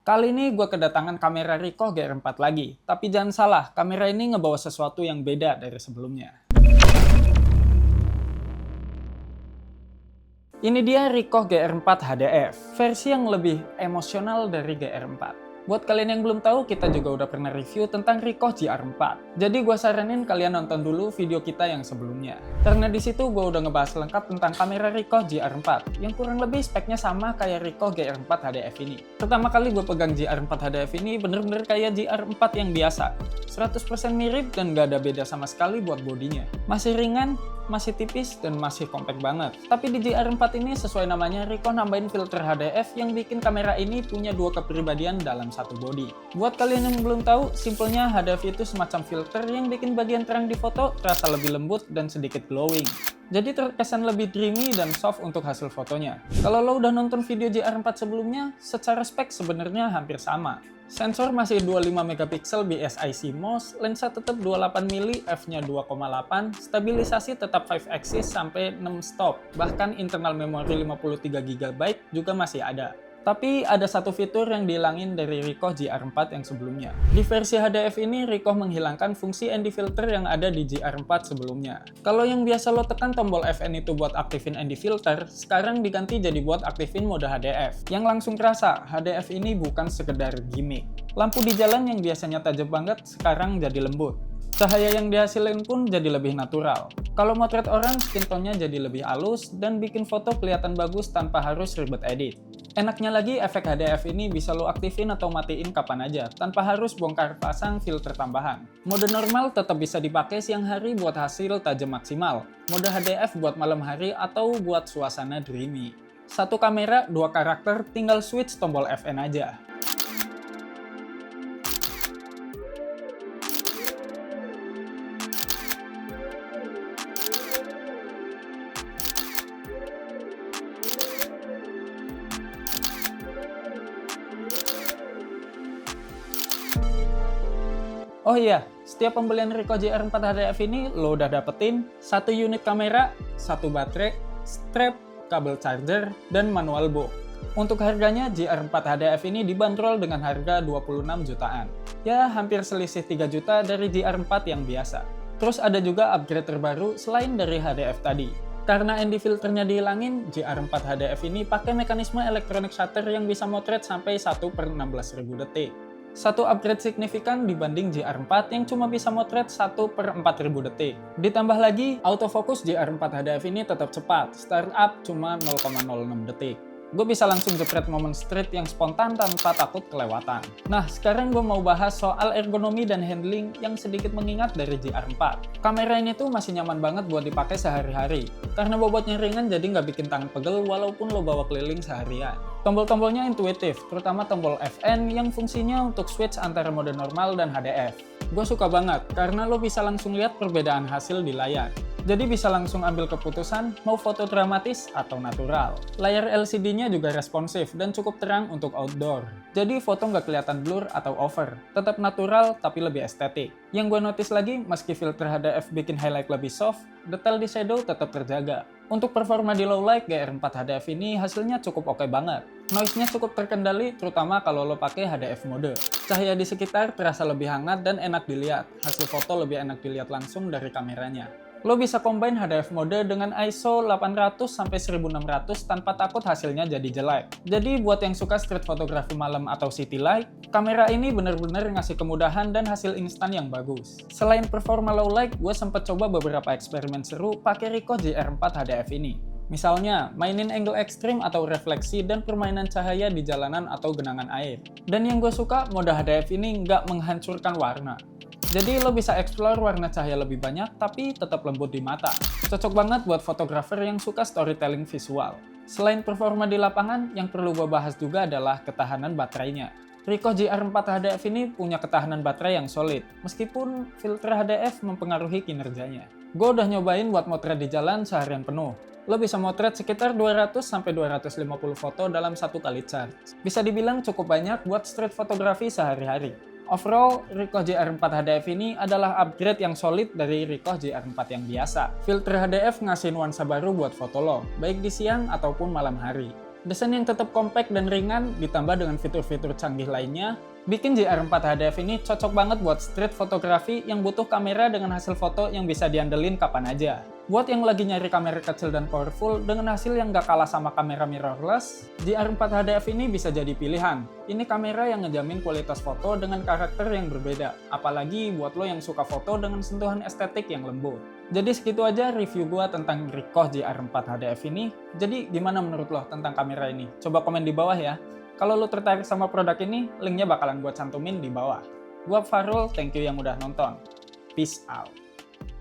Kali ini gue kedatangan kamera Ricoh GR4 lagi. Tapi jangan salah, kamera ini ngebawa sesuatu yang beda dari sebelumnya. Ini dia Ricoh GR4 HDF, versi yang lebih emosional dari GR4. Buat kalian yang belum tahu, kita juga udah pernah review tentang Ricoh GR4. Jadi gue saranin kalian nonton dulu video kita yang sebelumnya. Karena di situ gue udah ngebahas lengkap tentang kamera Ricoh GR4, yang kurang lebih speknya sama kayak Ricoh GR4 HDF ini. Pertama kali gue pegang GR4 HDF ini bener-bener kayak GR4 yang biasa. 100% mirip dan gak ada beda sama sekali buat bodinya. Masih ringan, masih tipis, dan masih compact banget. Tapi di GR4 ini sesuai namanya, Ricoh nambahin filter HDF yang bikin kamera ini punya dua kepribadian dalam satu body. Buat kalian yang belum tahu, simpelnya HDF itu semacam filter yang bikin bagian terang di foto terasa lebih lembut dan sedikit glowing. Jadi terkesan lebih dreamy dan soft untuk hasil fotonya. Kalau lo udah nonton video GR4 sebelumnya, secara spek sebenarnya hampir sama. Sensor masih 25 megapiksel BSI CMOS, lensa tetap 28mm, f-nya 2,8, stabilisasi tetap 5 axis sampai 6 stop, bahkan internal memori 53 GB juga masih ada. Tapi ada satu fitur yang dihilangin dari Ricoh GR4 yang sebelumnya. Di versi HDF ini, Ricoh menghilangkan fungsi ND filter yang ada di GR4 sebelumnya. Kalau yang biasa lo tekan tombol FN itu buat aktifin ND filter, sekarang diganti jadi buat aktifin mode HDF. Yang langsung kerasa, HDF ini bukan sekedar gimmick. Lampu di jalan yang biasanya tajam banget, sekarang jadi lembut. Cahaya yang dihasilin pun jadi lebih natural. Kalau motret orang, skin tone-nya jadi lebih halus dan bikin foto kelihatan bagus tanpa harus ribet edit. Enaknya lagi, efek HDF ini bisa lo aktifin atau matiin kapan aja, tanpa harus bongkar pasang filter tambahan. Mode normal tetap bisa dipakai siang hari buat hasil tajam maksimal. Mode HDF buat malam hari atau buat suasana dreamy. Satu kamera, dua karakter, tinggal switch tombol FN aja. Oh iya, setiap pembelian Ricoh GR4 HDF ini lo udah dapetin satu unit kamera, satu baterai, strap, kabel charger, dan manual box. Untuk harganya, GR4 HDF ini dibanderol dengan harga 26 jutaan. Ya, hampir selisih 3 juta dari GR4 yang biasa. Terus ada juga upgrade terbaru selain dari HDF tadi. Karena ND filternya dihilangin, GR4 HDF ini pakai mekanisme electronic shutter yang bisa motret sampai 1/16.000 detik. Satu upgrade signifikan dibanding GR4 yang cuma bisa motret 1/4000 detik. Ditambah lagi, autofocus GR4 HDF ini tetap cepat, startup cuma 0,06 detik. Gue bisa langsung jepret momen street yang spontan tanpa takut kelewatan. Nah, sekarang gue mau bahas soal ergonomi dan handling yang sedikit mengingat dari GR4. Kamera ini tuh masih nyaman banget buat dipakai sehari-hari. Karena bobotnya ringan jadi nggak bikin tangan pegel walaupun lo bawa keliling seharian. Tombol-tombolnya intuitif, terutama tombol FN yang fungsinya untuk switch antara mode normal dan HDF. Gue suka banget karena lo bisa langsung lihat perbedaan hasil di layar. Jadi bisa langsung ambil keputusan mau foto dramatis atau natural. Layar LCD-nya juga responsif dan cukup terang untuk outdoor. Jadi foto nggak kelihatan blur atau over. Tetap natural tapi lebih estetik. Yang gue notice lagi, meski filter HDF bikin highlight lebih soft, detail di shadow tetap terjaga. Untuk performa di low light, GR4 HDF ini hasilnya cukup oke banget. Noise-nya cukup terkendali, terutama kalau lo pakai HDF mode. Cahaya di sekitar terasa lebih hangat dan enak dilihat. Hasil foto lebih enak dilihat langsung dari kameranya. Lo bisa combine HDF mode dengan ISO 800-1600 tanpa takut hasilnya jadi jelek. Jadi buat yang suka street fotografi malam atau city light, kamera ini bener-bener ngasih kemudahan dan hasil instan yang bagus. Selain performa low light, gue sempet coba beberapa eksperimen seru pakai Ricoh GR4 HDF ini. Misalnya, mainin angle ekstrim atau refleksi dan permainan cahaya di jalanan atau genangan air. Dan yang gue suka, mode HDF ini nggak menghancurkan warna. Jadi lo bisa explore warna cahaya lebih banyak tapi tetap lembut di mata. Cocok banget buat fotografer yang suka storytelling visual. Selain performa di lapangan, yang perlu gue bahas juga adalah ketahanan baterainya. Ricoh GR4 HDF ini punya ketahanan baterai yang solid, meskipun filter HDF mempengaruhi kinerjanya. Gue udah nyobain buat motret di jalan seharian penuh. Lo bisa motret sekitar 200-250 foto dalam satu kali charge. Bisa dibilang cukup banyak buat street fotografi sehari-hari. Overall, Ricoh GR4 HDF ini adalah upgrade yang solid dari Ricoh GR4 yang biasa. Filter HDF ngasih nuansa baru buat foto lo, baik di siang ataupun malam hari. Desain yang tetap compact dan ringan ditambah dengan fitur-fitur canggih lainnya, bikin JR4 HDF ini cocok banget buat street fotografi yang butuh kamera dengan hasil foto yang bisa diandelin kapan aja. Buat yang lagi nyari kamera kecil dan powerful dengan hasil yang gak kalah sama kamera mirrorless, JR4 HDF ini bisa jadi pilihan. Ini kamera yang ngejamin kualitas foto dengan karakter yang berbeda, apalagi buat lo yang suka foto dengan sentuhan estetik yang lembut. Jadi segitu aja review gua tentang Ricoh JR4 HDF ini. Jadi gimana menurut lo tentang kamera ini? Coba komen di bawah ya. Kalau lo tertarik sama produk ini, linknya bakalan gua cantumin di bawah. Gua Farul, thank you yang udah nonton. Peace out.